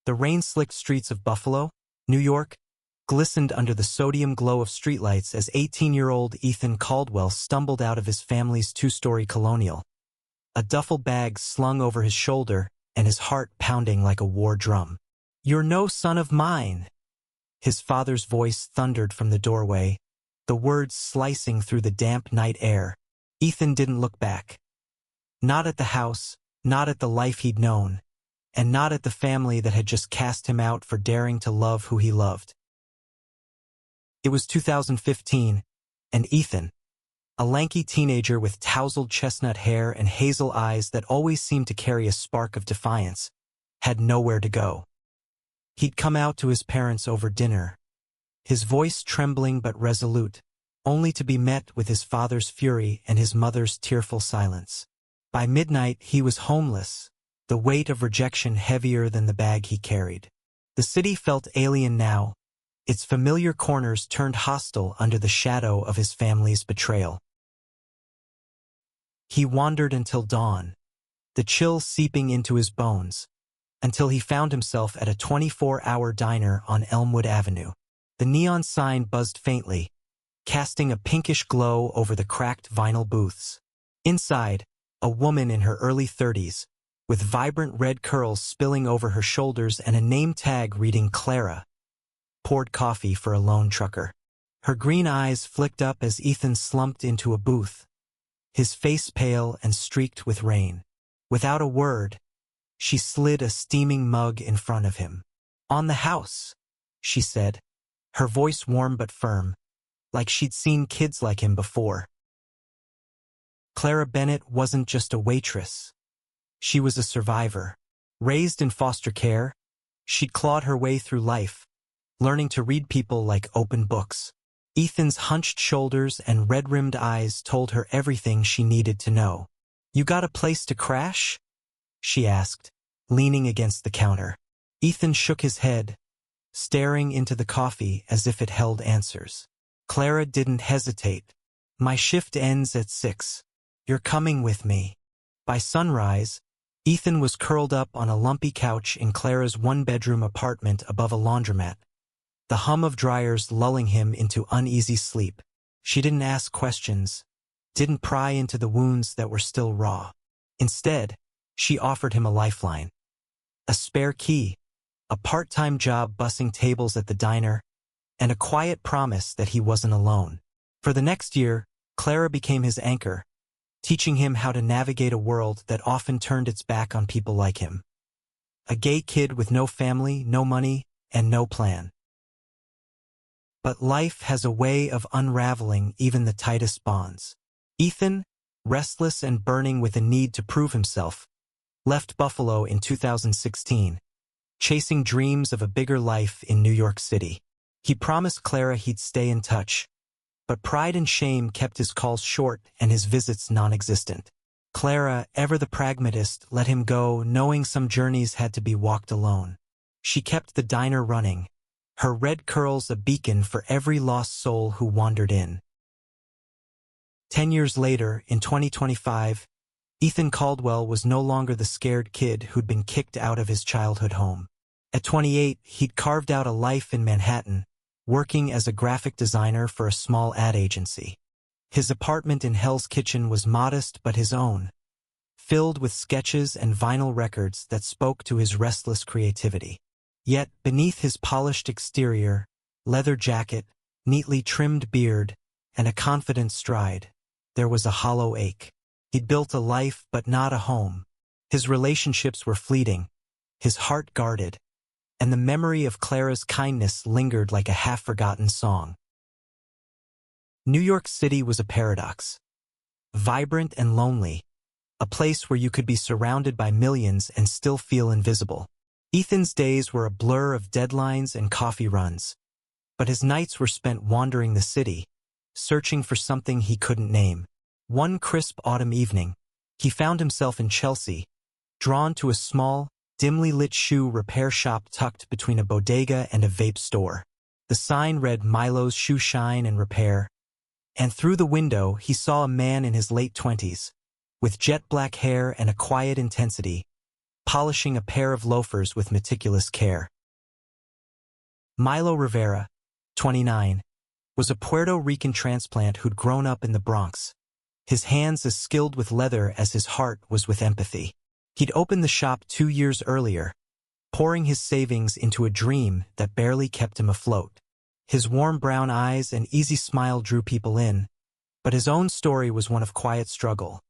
The rain-slicked streets of Buffalo, New York, glistened under the sodium glow of streetlights as 18-year-old Ethan Caldwell stumbled out of his family's two-story colonial, a duffel bag slung over his shoulder and his heart pounding like a war drum. "You're no son of mine," his father's voice thundered from the doorway, the words slicing through the damp night air. Ethan didn't look back. Not at the house, not at the life he'd known, and not at the family that had just cast him out for daring to love who he loved. It was 2015, and Ethan, a lanky teenager with tousled chestnut hair and hazel eyes that always seemed to carry a spark of defiance, had nowhere to go. He'd come out to his parents over dinner, his voice trembling but resolute, only to be met with his father's fury and his mother's tearful silence. By midnight, he was homeless, the weight of rejection heavier than the bag he carried. The city felt alien now, its familiar corners turned hostile under the shadow of his family's betrayal. He wandered until dawn, the chill seeping into his bones, until he found himself at a 24-hour diner on Elmwood Avenue. The neon sign buzzed faintly, casting a pinkish glow over the cracked vinyl booths. Inside, a woman in her early 30s, with vibrant red curls spilling over her shoulders and a name tag reading Clara, poured coffee for a lone trucker. Her green eyes flicked up as Ethan slumped into a booth, his face pale and streaked with rain. Without a word, she slid a steaming mug in front of him. "On the house," she said, her voice warm but firm, like she'd seen kids like him before. Clara Bennett wasn't just a waitress. She was a survivor. Raised in foster care, she'd clawed her way through life, learning to read people like open books. Ethan's hunched shoulders and red-rimmed eyes told her everything she needed to know. "You got a place to crash?" she asked, leaning against the counter. Ethan shook his head, staring into the coffee as if it held answers. Clara didn't hesitate. "My shift ends at 6. You're coming with me." By sunrise, Ethan was curled up on a lumpy couch in Clara's one-bedroom apartment above a laundromat, the hum of dryers lulling him into uneasy sleep. She didn't ask questions, didn't pry into the wounds that were still raw. Instead, she offered him a lifeline. A spare key, a part-time job bussing tables at the diner, and a quiet promise that he wasn't alone. For the next year, Clara became his anchor, teaching him how to navigate a world that often turned its back on people like him. A gay kid with no family, no money, and no plan. But life has a way of unraveling even the tightest bonds. Ethan, restless and burning with a need to prove himself, left Buffalo in 2016, chasing dreams of a bigger life in New York City. He promised Clara he'd stay in touch, but pride and shame kept his calls short and his visits non-existent. Clara, ever the pragmatist, let him go, knowing some journeys had to be walked alone. She kept the diner running, her red curls a beacon for every lost soul who wandered in. 10 years later, in 2025, Ethan Caldwell was no longer the scared kid who'd been kicked out of his childhood home. At 28, he'd carved out a life in Manhattan, working as a graphic designer for a small ad agency. His apartment in Hell's Kitchen was modest but his own, filled with sketches and vinyl records that spoke to his restless creativity. Yet, beneath his polished exterior, leather jacket, neatly trimmed beard, and a confident stride, there was a hollow ache. He'd built a life but not a home. His relationships were fleeting, his heart guarded, and the memory of Clara's kindness lingered like a half-forgotten song. New York City was a paradox. Vibrant and lonely, a place where you could be surrounded by millions and still feel invisible. Ethan's days were a blur of deadlines and coffee runs, but his nights were spent wandering the city, searching for something he couldn't name. One crisp autumn evening, he found himself in Chelsea, drawn to a small, dimly lit shoe repair shop tucked between a bodega and a vape store. The sign read Milo's Shoe Shine and Repair, and through the window he saw a man in his late 20s, with jet black hair and a quiet intensity, polishing a pair of loafers with meticulous care. Milo Rivera, 29, was a Puerto Rican transplant who'd grown up in the Bronx. His hands as skilled with leather as his heart was with empathy. He'd opened the shop 2 years earlier, pouring his savings into a dream that barely kept him afloat. His warm brown eyes and easy smile drew people in, but his own story was one of quiet struggle.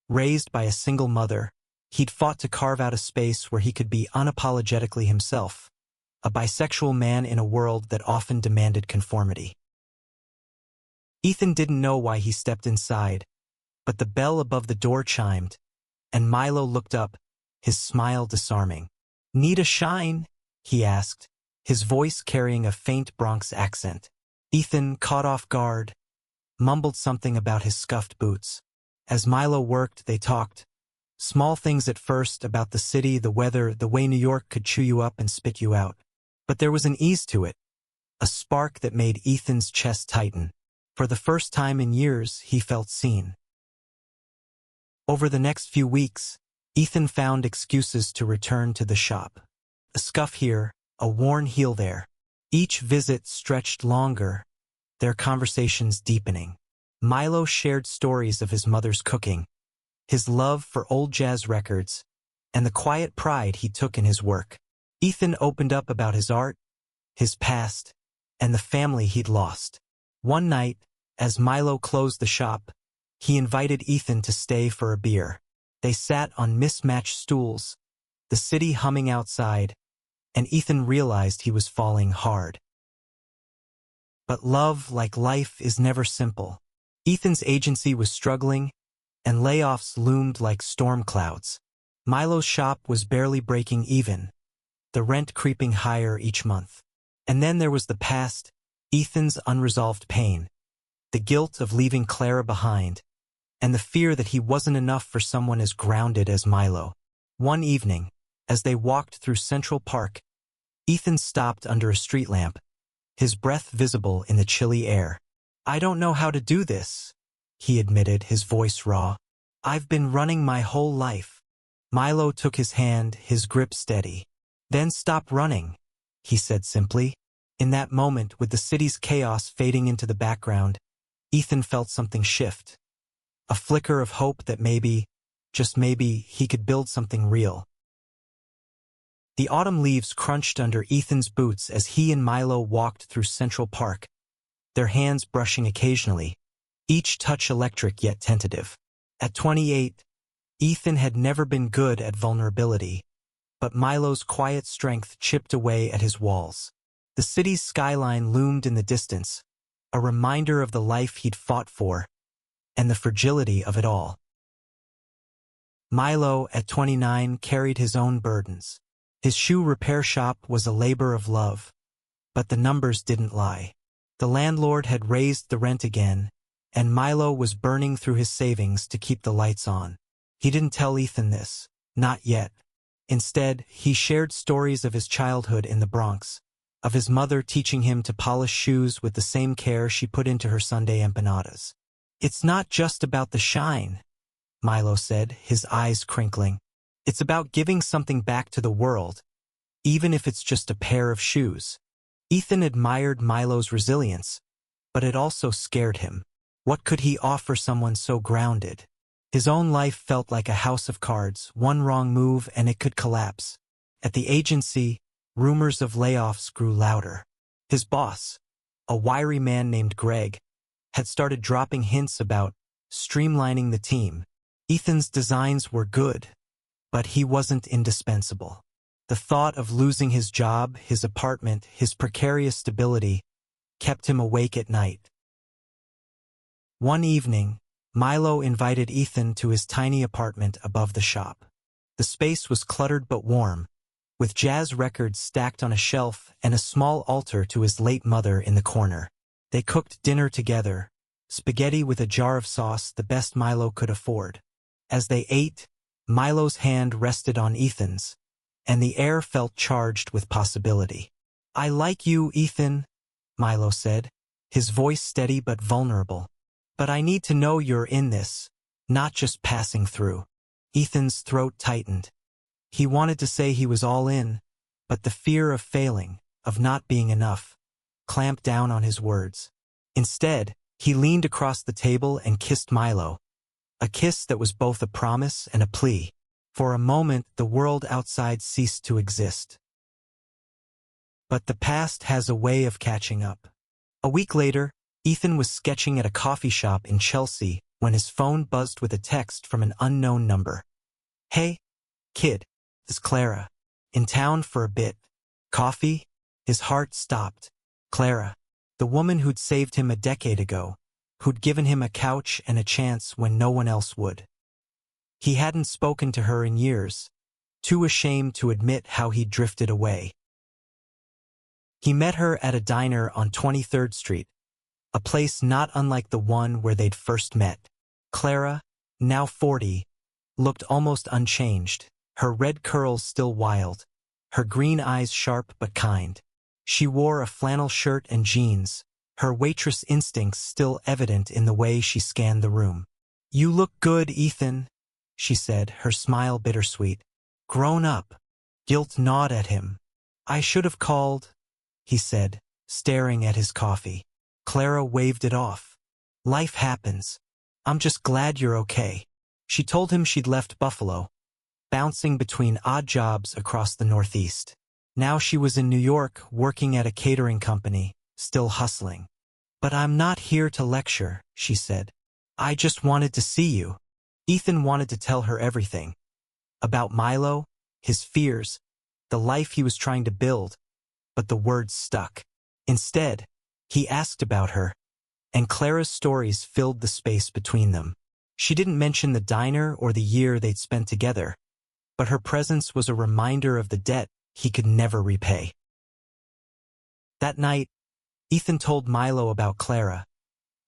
Raised by a single mother, he'd fought to carve out a space where he could be unapologetically himself, a bisexual man in a world that often demanded conformity. Ethan didn't know why he stepped inside, but the bell above the door chimed, and Milo looked up, his smile disarming. "Need a shine?" he asked, his voice carrying a faint Bronx accent. Ethan, caught off guard, mumbled something about his scuffed boots. As Milo worked, they talked. Small things at first, about the city, the weather, the way New York could chew you up and spit you out. But there was an ease to it, a spark that made Ethan's chest tighten. For the first time in years, he felt seen. Over the next few weeks, Ethan found excuses to return to the shop. A scuff here, a worn heel there. Each visit stretched longer, their conversations deepening. Milo shared stories of his mother's cooking, his love for old jazz records, and the quiet pride he took in his work. Ethan opened up about his art, his past, and the family he'd lost. One night, as Milo closed the shop, he invited Ethan to stay for a beer. They sat on mismatched stools, the city humming outside, and Ethan realized he was falling hard. But love, like life, is never simple. Ethan's agency was struggling, and layoffs loomed like storm clouds. Milo's shop was barely breaking even, the rent creeping higher each month. And then there was the past, Ethan's unresolved pain, the guilt of leaving Clara behind, and the fear that he wasn't enough for someone as grounded as Milo. One evening, as they walked through Central Park, Ethan stopped under a street lamp, his breath visible in the chilly air. "I don't know how to do this," he admitted, his voice raw. "I've been running my whole life." Milo took his hand, his grip steady. "Then stop running," he said simply. In that moment, with the city's chaos fading into the background, Ethan felt something shift. A flicker of hope that maybe, just maybe, he could build something real. The autumn leaves crunched under Ethan's boots as he and Milo walked through Central Park, their hands brushing occasionally, each touch electric yet tentative. At 28, Ethan had never been good at vulnerability, but Milo's quiet strength chipped away at his walls. The city's skyline loomed in the distance, a reminder of the life he'd fought for, and the fragility of it all. Milo, at 29, carried his own burdens. His shoe repair shop was a labor of love, but the numbers didn't lie. The landlord had raised the rent again, and Milo was burning through his savings to keep the lights on. He didn't tell Ethan this, not yet. Instead, he shared stories of his childhood in the Bronx, of his mother teaching him to polish shoes with the same care she put into her Sunday empanadas. "It's not just about the shine," Milo said, his eyes crinkling. "It's about giving something back to the world, even if it's just a pair of shoes." Ethan admired Milo's resilience, but it also scared him. What could he offer someone so grounded? His own life felt like a house of cards, one wrong move and it could collapse. At the agency, rumors of layoffs grew louder. His boss, a wiry man named Greg, had started dropping hints about streamlining the team. Ethan's designs were good, but he wasn't indispensable. The thought of losing his job, his apartment, his precarious stability, kept him awake at night. One evening, Milo invited Ethan to his tiny apartment above the shop. The space was cluttered but warm, with jazz records stacked on a shelf and a small altar to his late mother in the corner. They cooked dinner together, spaghetti with a jar of sauce, the best Milo could afford. As they ate, Milo's hand rested on Ethan's, and the air felt charged with possibility. "I like you, Ethan," Milo said, his voice steady but vulnerable. "But I need to know you're in this, not just passing through." Ethan's throat tightened. He wanted to say he was all in, but the fear of failing, of not being enough, clamped down on his words. Instead, he leaned across the table and kissed Milo, a kiss that was both a promise and a plea. For a moment, the world outside ceased to exist. But the past has a way of catching up. A week later, Ethan was sketching at a coffee shop in Chelsea when his phone buzzed with a text from an unknown number. "Hey, kid, it's Clara. In town for a bit. Coffee?" His heart stopped. Clara, the woman who'd saved him a decade ago, who'd given him a couch and a chance when no one else would. He hadn't spoken to her in years, too ashamed to admit how he'd drifted away. He met her at a diner on 23rd Street, a place not unlike the one where they'd first met. Clara, now 40, looked almost unchanged, her red curls still wild, her green eyes sharp but kind. She wore a flannel shirt and jeans, her waitress instincts still evident in the way she scanned the room. "You look good, Ethan," she said, her smile bittersweet. "Grown up." Guilt gnawed at him. "I should have called," he said, staring at his coffee. Clara waved it off. "Life happens. I'm just glad you're okay." She told him she'd left Buffalo, bouncing between odd jobs across the Northeast. Now she was in New York working at a catering company, still hustling. "But I'm not here to lecture," she said. "I just wanted to see you." Ethan wanted to tell her everything. About Milo, his fears, the life he was trying to build, but the words stuck. Instead, he asked about her, and Clara's stories filled the space between them. She didn't mention the diner or the year they'd spent together, but her presence was a reminder of the debt he could never repay. That night, Ethan told Milo about Clara,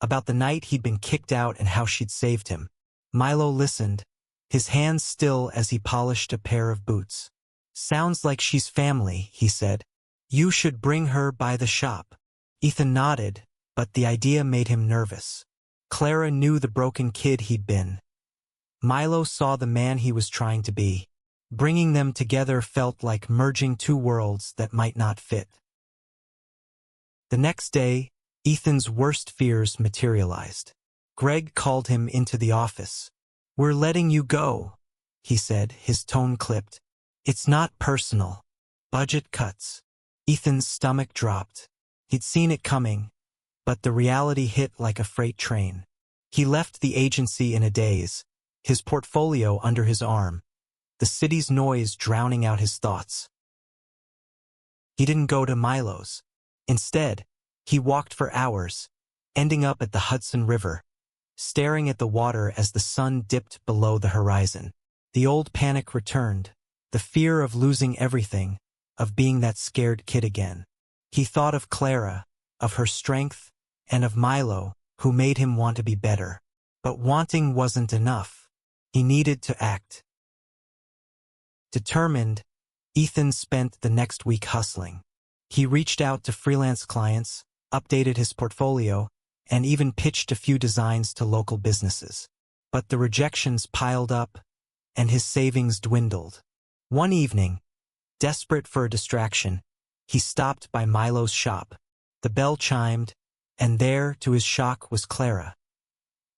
about the night he'd been kicked out and how she'd saved him. Milo listened, his hands still as he polished a pair of boots. "Sounds like she's family," he said. "You should bring her by the shop." Ethan nodded, but the idea made him nervous. Clara knew the broken kid he'd been. Milo saw the man he was trying to be. Bringing them together felt like merging two worlds that might not fit. The next day, Ethan's worst fears materialized. Greg called him into the office. "We're letting you go," he said, his tone clipped. "It's not personal. Budget cuts." Ethan's stomach dropped. He'd seen it coming, but the reality hit like a freight train. He left the agency in a daze, his portfolio under his arm, the city's noise drowning out his thoughts. He didn't go to Milo's. Instead, he walked for hours, ending up at the Hudson River, staring at the water as the sun dipped below the horizon. The old panic returned, the fear of losing everything, of being that scared kid again. He thought of Clara, of her strength, and of Milo, who made him want to be better. But wanting wasn't enough. He needed to act. Determined, Ethan spent the next week hustling. He reached out to freelance clients, updated his portfolio, and even pitched a few designs to local businesses. But the rejections piled up, and his savings dwindled. One evening, desperate for a distraction, he stopped by Milo's shop. The bell chimed, and there, to his shock, was Clara,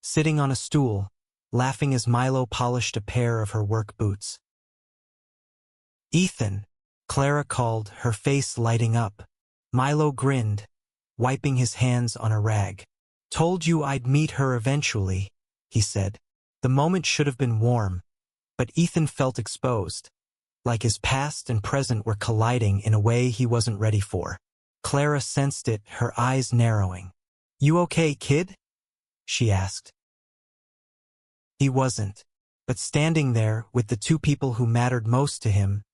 sitting on a stool, laughing as Milo polished a pair of her work boots. "Ethan," Clara called, her face lighting up. Milo grinned, wiping his hands on a rag. "Told you I'd meet her eventually," he said. The moment should have been warm, but Ethan felt exposed, like his past and present were colliding in a way he wasn't ready for. Clara sensed it, her eyes narrowing. "You okay, kid?" she asked. He wasn't, but standing there with the two people who mattered most to him,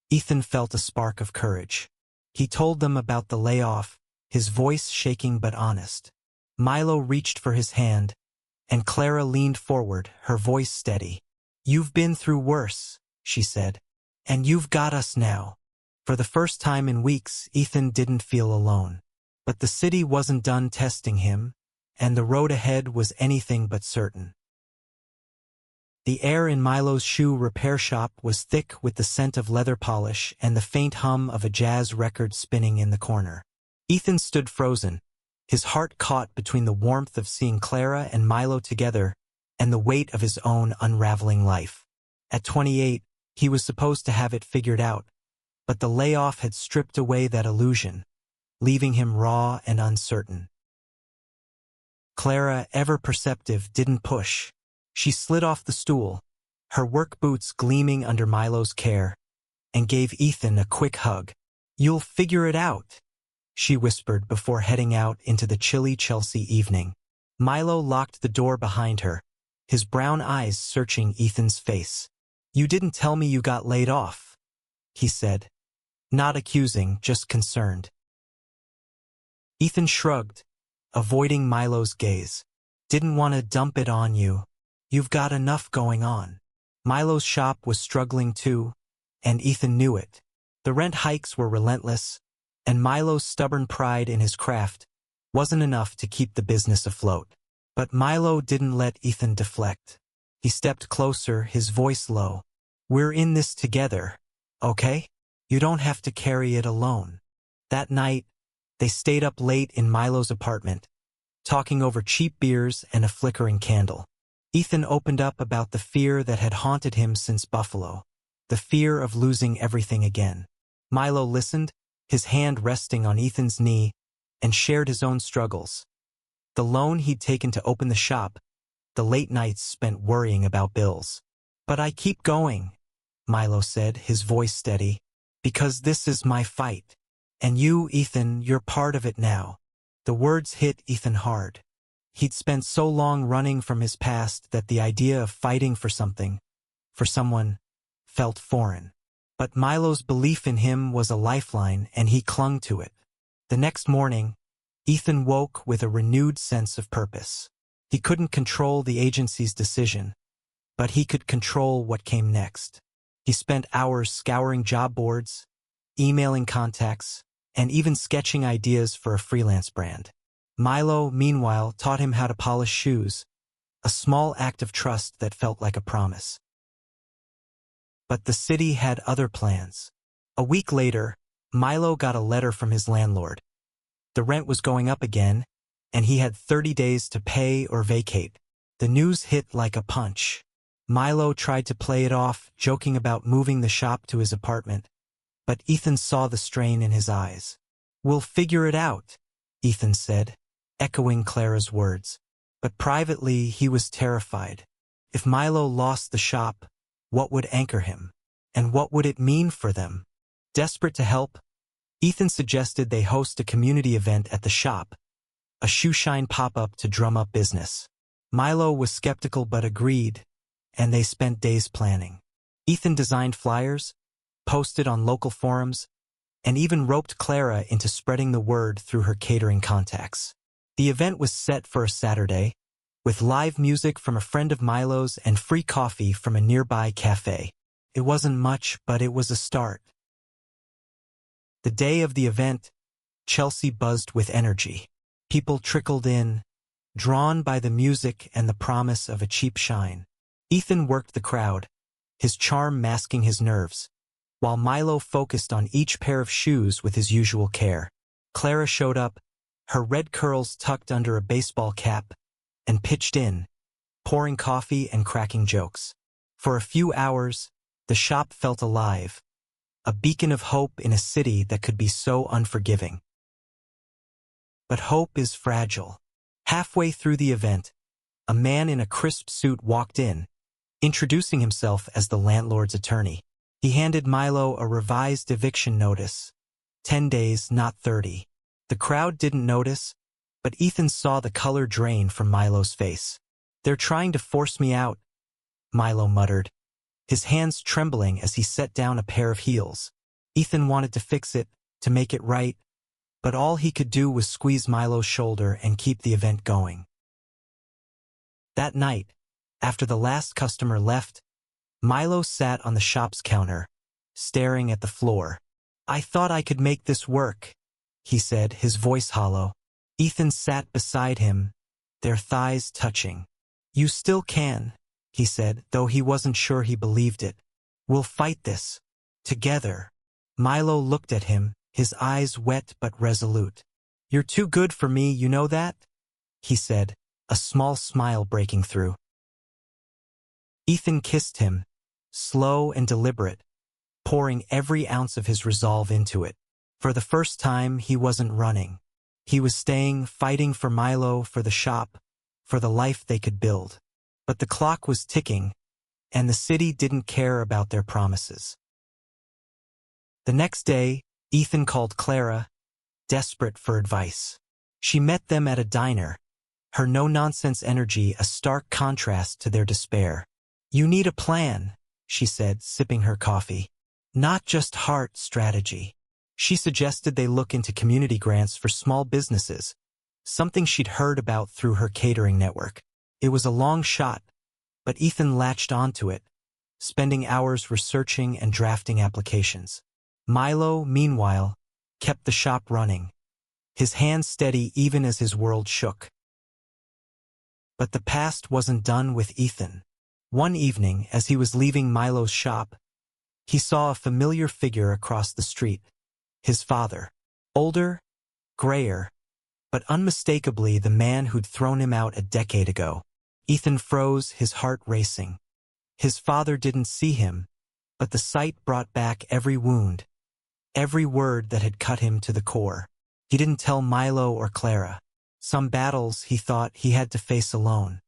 Ethan felt a spark of courage. He told them about the layoff, his voice shaking but honest. Milo reached for his hand, and Clara leaned forward, her voice steady. "You've been through worse," she said, "and you've got us now." For the first time in weeks, Ethan didn't feel alone. But the city wasn't done testing him, and the road ahead was anything but certain. The air in Milo's shoe repair shop was thick with the scent of leather polish and the faint hum of a jazz record spinning in the corner. Ethan stood frozen, his heart caught between the warmth of seeing Clara and Milo together and the weight of his own unraveling life. At 28, he was supposed to have it figured out, but the layoff had stripped away that illusion, leaving him raw and uncertain. Clara, ever perceptive, didn't push. She slid off the stool, her work boots gleaming under Milo's care, and gave Ethan a quick hug. "You'll figure it out," she whispered before heading out into the chilly Chelsea evening. Milo locked the door behind her, his brown eyes searching Ethan's face. "You didn't tell me you got laid off," he said. Not accusing, just concerned. Ethan shrugged, avoiding Milo's gaze. "Didn't want to dump it on you. You've got enough going on." Milo's shop was struggling too, and Ethan knew it. The rent hikes were relentless, and Milo's stubborn pride in his craft wasn't enough to keep the business afloat. But Milo didn't let Ethan deflect. He stepped closer, his voice low. "We're in this together, okay? You don't have to carry it alone." That night, they stayed up late in Milo's apartment, talking over cheap beers and a flickering candle. Ethan opened up about the fear that had haunted him since Buffalo, the fear of losing everything again. Milo listened, his hand resting on Ethan's knee, and shared his own struggles. The loan he'd taken to open the shop, the late nights spent worrying about bills. "But I keep going," Milo said, his voice steady, "because this is my fight. And you, Ethan, you're part of it now." The words hit Ethan hard. He'd spent so long running from his past that the idea of fighting for something, for someone, felt foreign. But Milo's belief in him was a lifeline, and he clung to it. The next morning, Ethan woke with a renewed sense of purpose. He couldn't control the agency's decision, but he could control what came next. He spent hours scouring job boards, emailing contacts, and even sketching ideas for a freelance brand. Milo, meanwhile, taught him how to polish shoes, a small act of trust that felt like a promise. But the city had other plans. A week later, Milo got a letter from his landlord. The rent was going up again, and he had 30 days to pay or vacate. The news hit like a punch. Milo tried to play it off, joking about moving the shop to his apartment, but Ethan saw the strain in his eyes. "We'll figure it out," Ethan said, echoing Clara's words. But privately, he was terrified. If Milo lost the shop, what would anchor him? And what would it mean for them? Desperate to help, Ethan suggested they host a community event at the shop, a shoeshine pop-up to drum up business. Milo was skeptical but agreed, and they spent days planning. Ethan designed flyers, posted on local forums, and even roped Clara into spreading the word through her catering contacts. The event was set for a Saturday, with live music from a friend of Milo's and free coffee from a nearby cafe. It wasn't much, but it was a start. The day of the event, Chelsea buzzed with energy. People trickled in, drawn by the music and the promise of a cheap shine. Ethan worked the crowd, his charm masking his nerves, while Milo focused on each pair of shoes with his usual care. Clara showed up, her red curls tucked under a baseball cap, and pitched in, pouring coffee and cracking jokes. For a few hours, the shop felt alive, a beacon of hope in a city that could be so unforgiving. But hope is fragile. Halfway through the event, a man in a crisp suit walked in, introducing himself as the landlord's attorney. He handed Milo a revised eviction notice, 10 days, not 30. The crowd didn't notice, but Ethan saw the color drain from Milo's face. "They're trying to force me out," Milo muttered, his hands trembling as he set down a pair of heels. Ethan wanted to fix it, to make it right, but all he could do was squeeze Milo's shoulder and keep the event going. That night, after the last customer left, Milo sat on the shop's counter, staring at the floor. "I thought I could make this work," he said, his voice hollow. Ethan sat beside him, their thighs touching. "You still can," he said, though he wasn't sure he believed it. We'll fight this. Together. Milo looked at him, his eyes wet but resolute. You're too good for me, you know that? He said, a small smile breaking through. Ethan kissed him, slow and deliberate, pouring every ounce of his resolve into it. For the first time, he wasn't running. He was staying, fighting for Milo, for the shop, for the life they could build. But the clock was ticking, and the city didn't care about their promises. The next day, Ethan called Clara, desperate for advice. She met them at a diner, her no-nonsense energy a stark contrast to their despair. You need a plan, she said, sipping her coffee. Not just heart strategy. She suggested they look into community grants for small businesses, something she'd heard about through her catering network. It was a long shot, but Ethan latched onto it, spending hours researching and drafting applications. Milo, meanwhile, kept the shop running, his hands steady even as his world shook. But the past wasn't done with Ethan. One evening, as he was leaving Milo's shop, he saw a familiar figure across the street. His father. Older, grayer, but unmistakably the man who'd thrown him out a decade ago. Ethan froze, his heart racing. His father didn't see him, but the sight brought back every wound, every word that had cut him to the core. He didn't tell Milo or Clara. Some battles he thought he had to face alone.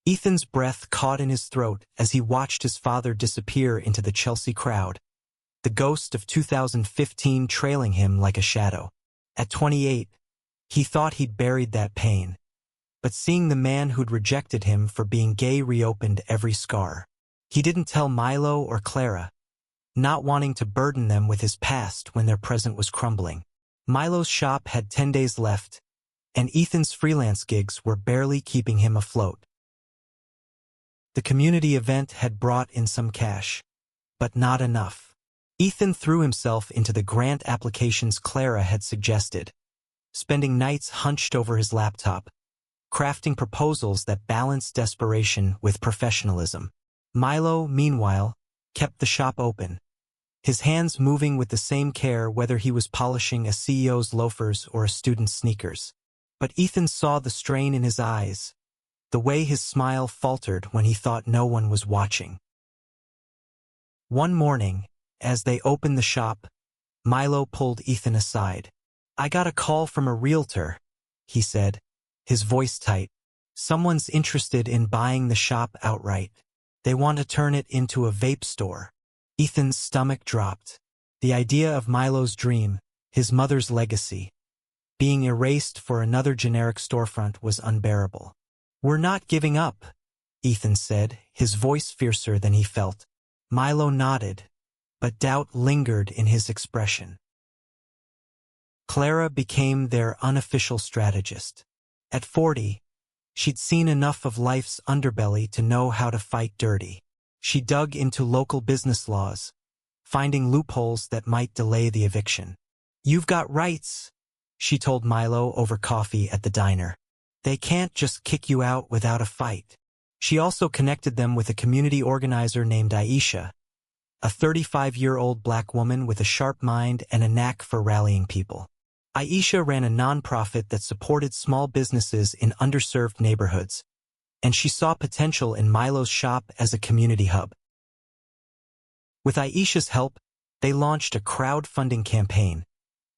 Ethan's breath caught in his throat as he watched his father disappear into the Chelsea crowd, the ghost of 2015 trailing him like a shadow. At 28, he thought he'd buried that pain, but seeing the man who'd rejected him for being gay reopened every scar. He didn't tell Milo or Clara, not wanting to burden them with his past when their present was crumbling. Milo's shop had 10 days left, and Ethan's freelance gigs were barely keeping him afloat. The community event had brought in some cash, but not enough. Ethan threw himself into the grant applications Clara had suggested, spending nights hunched over his laptop, crafting proposals that balanced desperation with professionalism. Milo, meanwhile, kept the shop open, his hands moving with the same care whether he was polishing a CEO's loafers or a student's sneakers. But Ethan saw the strain in his eyes, the way his smile faltered when he thought no one was watching. One morning, as they opened the shop, Milo pulled Ethan aside. I got a call from a realtor, he said, his voice tight. Someone's interested in buying the shop outright. They want to turn it into a vape store. Ethan's stomach dropped. The idea of Milo's dream, his mother's legacy, being erased for another generic storefront was unbearable. We're not giving up, Ethan said, his voice fiercer than he felt. Milo nodded, but doubt lingered in his expression. Clara became their unofficial strategist. At 40, she'd seen enough of life's underbelly to know how to fight dirty. She dug into local business laws, finding loopholes that might delay the eviction. You've got rights, she told Milo over coffee at the diner. They can't just kick you out without a fight. She also connected them with a community organizer named Aisha, a 35-year-old black woman with a sharp mind and a knack for rallying people. Aisha ran a nonprofit that supported small businesses in underserved neighborhoods, and she saw potential in Milo's shop as a community hub. With Aisha's help, they launched a crowdfunding campaign,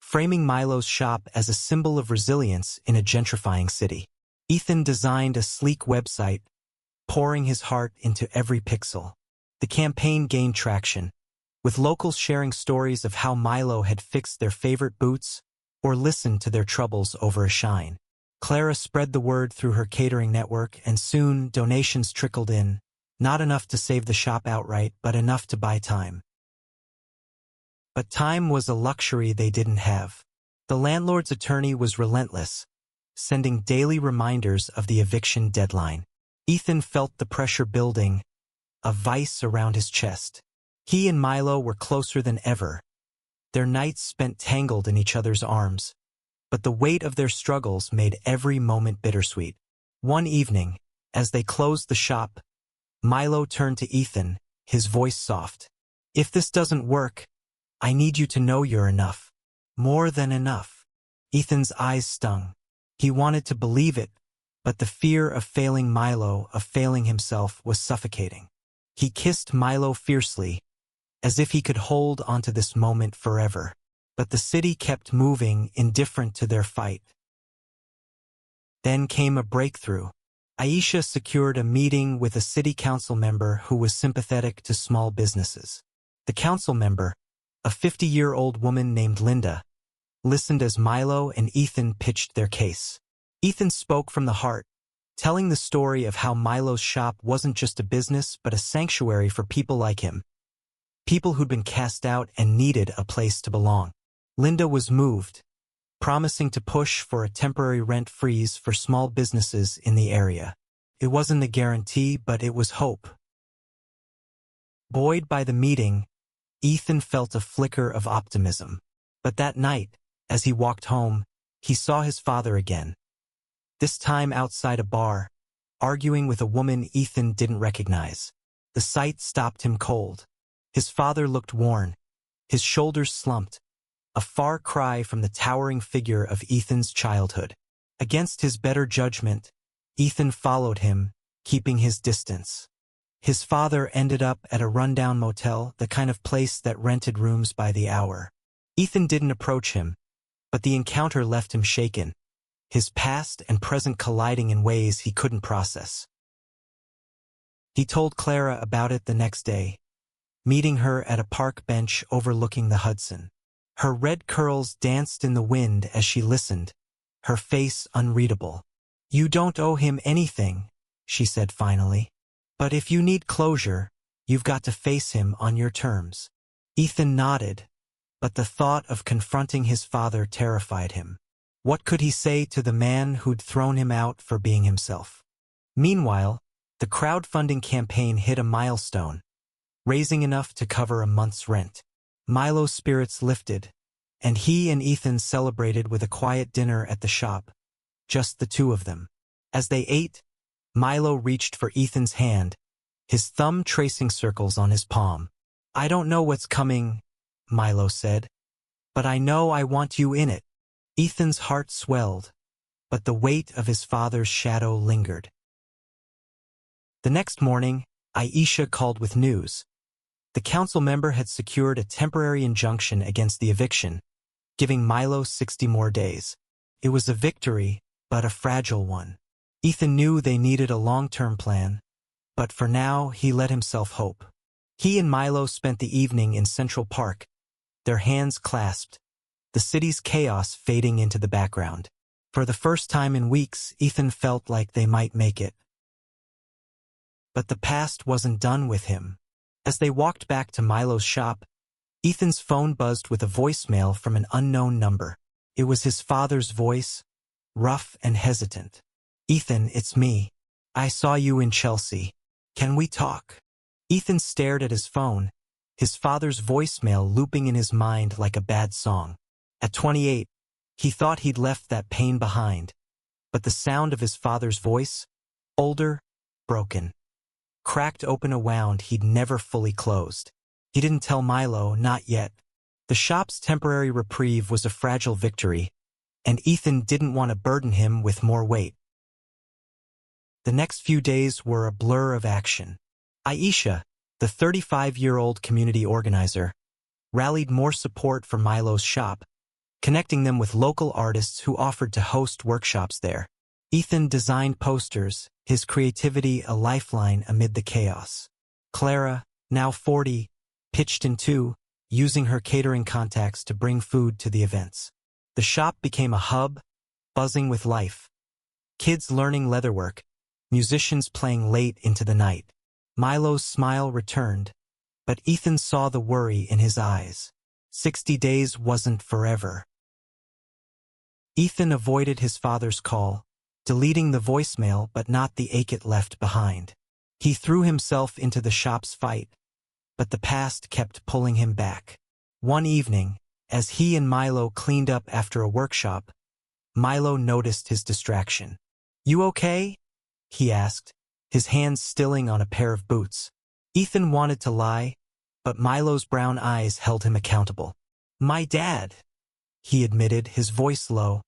framing Milo's shop as a symbol of resilience in a gentrifying city. Ethan designed a sleek website, pouring his heart into every pixel. The campaign gained traction, with locals sharing stories of how Milo had fixed their favorite boots or listened to their troubles over a shine. Clara spread the word through her catering network, and soon donations trickled in, not enough to save the shop outright, but enough to buy time. But time was a luxury they didn't have. The landlord's attorney was relentless, sending daily reminders of the eviction deadline. Ethan felt the pressure building, a vice around his chest. He and Milo were closer than ever, their nights spent tangled in each other's arms, but the weight of their struggles made every moment bittersweet. One evening, As they closed the shop, Milo turned to Ethan, his voice soft. "If this doesn't work, I need you to know you're enough. More than enough." Ethan's eyes stung. He wanted to believe it, but the fear of failing Milo, of failing himself, was suffocating. He kissed Milo fiercely, as if he could hold onto this moment forever. But the city kept moving, indifferent to their fight. Then came a breakthrough. Aisha secured a meeting with a city council member who was sympathetic to small businesses. The council member, a 50-year-old woman named Linda, listened as Milo and Ethan pitched their case. Ethan spoke from the heart, telling the story of how Milo's shop wasn't just a business but a sanctuary for people like him, people who'd been cast out and needed a place to belong. Linda was moved, promising to push for a temporary rent freeze for small businesses in the area. It wasn't a guarantee, but it was hope. Buoyed by the meeting, Ethan felt a flicker of optimism. But that night, as he walked home, he saw his father again. This time outside a bar, arguing with a woman Ethan didn't recognize. The sight stopped him cold. His father looked worn, his shoulders slumped, a far cry from the towering figure of Ethan's childhood. Against his better judgment, Ethan followed him, keeping his distance. His father ended up at a rundown motel, the kind of place that rented rooms by the hour. Ethan didn't approach him, but the encounter left him shaken, his past and present colliding in ways he couldn't process. He told Clara about it the next day, meeting her at a park bench overlooking the Hudson. Her red curls danced in the wind as she listened, her face unreadable. "You don't owe him anything," she said finally. "But if you need closure, you've got to face him on your terms." Ethan nodded, but the thought of confronting his father terrified him. What could he say to the man who'd thrown him out for being himself? Meanwhile, the crowdfunding campaign hit a milestone, raising enough to cover a month's rent. Milo's spirits lifted, and he and Ethan celebrated with a quiet dinner at the shop, just the two of them. As they ate, Milo reached for Ethan's hand, his thumb tracing circles on his palm. "I don't know what's coming," Milo said, "but I know I want you in it." Ethan's heart swelled, but the weight of his father's shadow lingered. The next morning, Aisha called with news. The council member had secured a temporary injunction against the eviction, giving Milo 60 more days. It was a victory, but a fragile one. Ethan knew they needed a long-term plan, but for now he let himself hope. He and Milo spent the evening in Central Park, their hands clasped, the city's chaos fading into the background. For the first time in weeks, Ethan felt like they might make it. But the past wasn't done with him. As they walked back to Milo's shop, Ethan's phone buzzed with a voicemail from an unknown number. It was his father's voice, rough and hesitant. "Ethan, it's me. I saw you in Chelsea. Can we talk?" Ethan stared at his phone, his father's voicemail looping in his mind like a bad song. At 28, he thought he'd left that pain behind, but the sound of his father's voice, older, broken, cracked open a wound he'd never fully closed. He didn't tell Milo, not yet. The shop's temporary reprieve was a fragile victory, and Ethan didn't want to burden him with more weight. The next few days were a blur of action. Aisha, the 35-year-old community organizer, rallied more support for Milo's shop, connecting them with local artists who offered to host workshops there. Ethan designed posters, his creativity a lifeline amid the chaos. Clara, now 40, pitched in too, using her catering contacts to bring food to the events. The shop became a hub, buzzing with life. Kids learning leatherwork, musicians playing late into the night. Milo's smile returned, but Ethan saw the worry in his eyes. 60 days wasn't forever. Ethan avoided his father's call, deleting the voicemail but not the ache it left behind. He threw himself into the shop's fight, but the past kept pulling him back. One evening, as he and Milo cleaned up after a workshop, Milo noticed his distraction. "You okay?" he asked, his hands stilling on a pair of boots. Ethan wanted to lie, but Milo's brown eyes held him accountable. "My dad," he admitted, his voice low.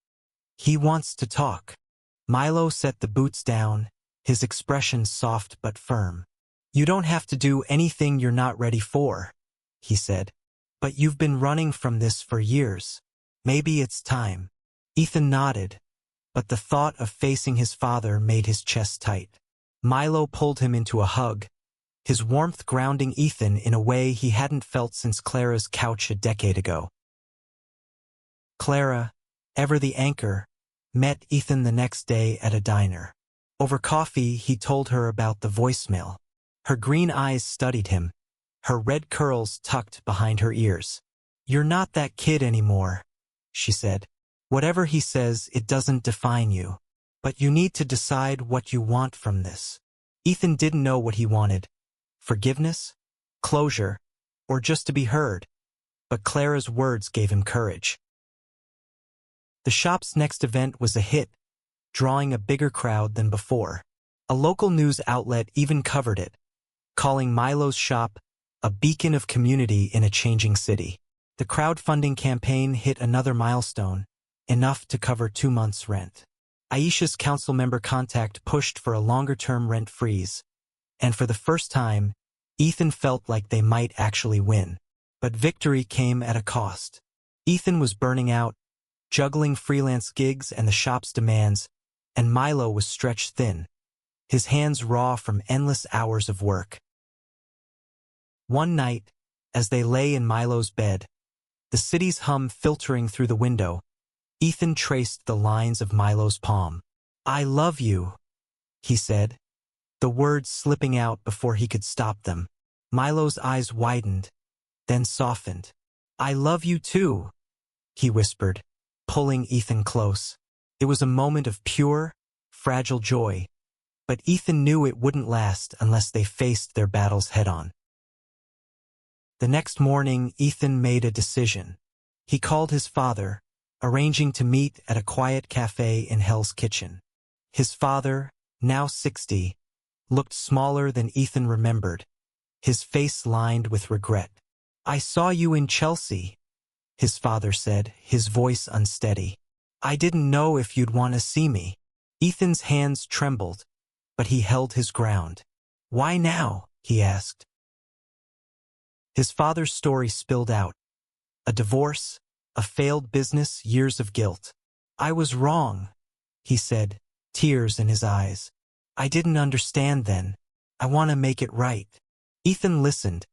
"He wants to talk." Milo set the boots down, his expression soft but firm. "You don't have to do anything you're not ready for," he said. "But you've been running from this for years. Maybe it's time." Ethan nodded, but the thought of facing his father made his chest tight. Milo pulled him into a hug, his warmth grounding Ethan in a way he hadn't felt since Clara's couch a decade ago. Clara, ever the anchor, met Ethan the next day at a diner. Over coffee, he told her about the voicemail. Her green eyes studied him, her red curls tucked behind her ears. "You're not that kid anymore," she said. "Whatever he says, it doesn't define you. But you need to decide what you want from this." Ethan didn't know what he wanted. Forgiveness? Closure? Or just to be heard? But Clara's words gave him courage. The shop's next event was a hit, drawing a bigger crowd than before. A local news outlet even covered it, calling Milo's shop a beacon of community in a changing city. The crowdfunding campaign hit another milestone, enough to cover 2 months' rent. Aisha's council member contact pushed for a longer-term rent freeze, and for the first time, Ethan felt like they might actually win. But victory came at a cost. Ethan was burning out, juggling freelance gigs and the shop's demands, and Milo was stretched thin, his hands raw from endless hours of work. One night, as they lay in Milo's bed, the city's hum filtering through the window, Ethan traced the lines of Milo's palm. "I love you," he said, the words slipping out before he could stop them. Milo's eyes widened, then softened. "I love you too," he whispered, pulling Ethan close. It was a moment of pure, fragile joy, but Ethan knew it wouldn't last unless they faced their battles head-on. The next morning, Ethan made a decision. He called his father, arranging to meet at a quiet cafe in Hell's Kitchen. His father, now 60, looked smaller than Ethan remembered, his face lined with regret. "I saw you in Chelsea," his father said, his voice unsteady. "I didn't know if you'd want to see me." Ethan's hands trembled, but he held his ground. "Why now?" he asked. His father's story spilled out. A divorce, a failed business, years of guilt. "I was wrong," he said, tears in his eyes. "I didn't understand then. I want to make it right." Ethan listened,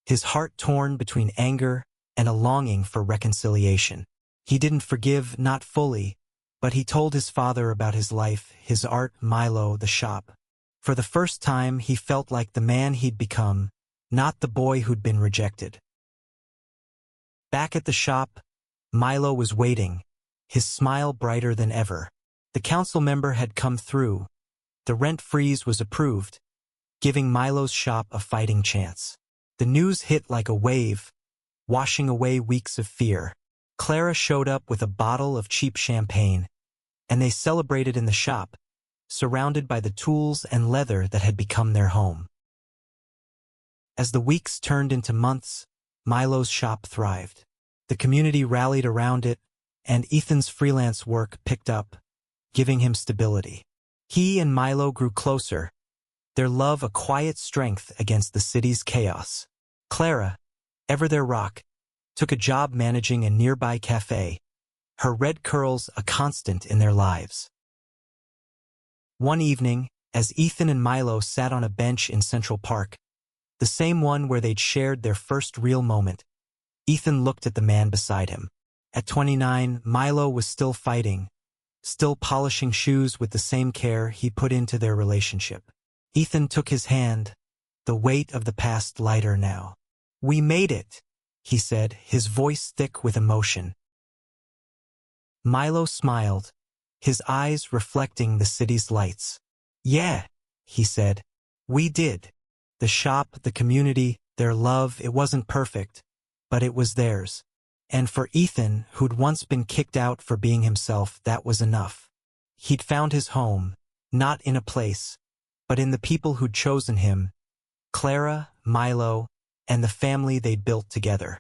his heart torn between anger and a longing for reconciliation. He didn't forgive, not fully, but he told his father about his life, his art, Milo, the shop. For the first time, he felt like the man he'd become, not the boy who'd been rejected. Back at the shop, Milo was waiting, his smile brighter than ever. The council member had come through. The rent freeze was approved, giving Milo's shop a fighting chance. The news hit like a wave, washing away weeks of fear. Clara showed up with a bottle of cheap champagne, and they celebrated in the shop, surrounded by the tools and leather that had become their home. As the weeks turned into months, Milo's shop thrived. The community rallied around it, and Ethan's freelance work picked up, giving him stability. He and Milo grew closer, their love a quiet strength against the city's chaos. Clara, ever their rock, took a job managing a nearby cafe, her red curls a constant in their lives. One evening, as Ethan and Milo sat on a bench in Central Park, the same one where they'd shared their first real moment, Ethan looked at the man beside him. At 29, Milo was still fighting, still polishing shoes with the same care he put into their relationship. Ethan took his hand, the weight of the past lighter now. "We made it," he said, his voice thick with emotion. Milo smiled, his eyes reflecting the city's lights. "Yeah," he said, "we did. The shop, the community, their love, it wasn't perfect, but it was theirs. And for Ethan, who'd once been kicked out for being himself, that was enough. He'd found his home, not in a place, but in the people who'd chosen him, Clara, Milo, and the family they'd built together.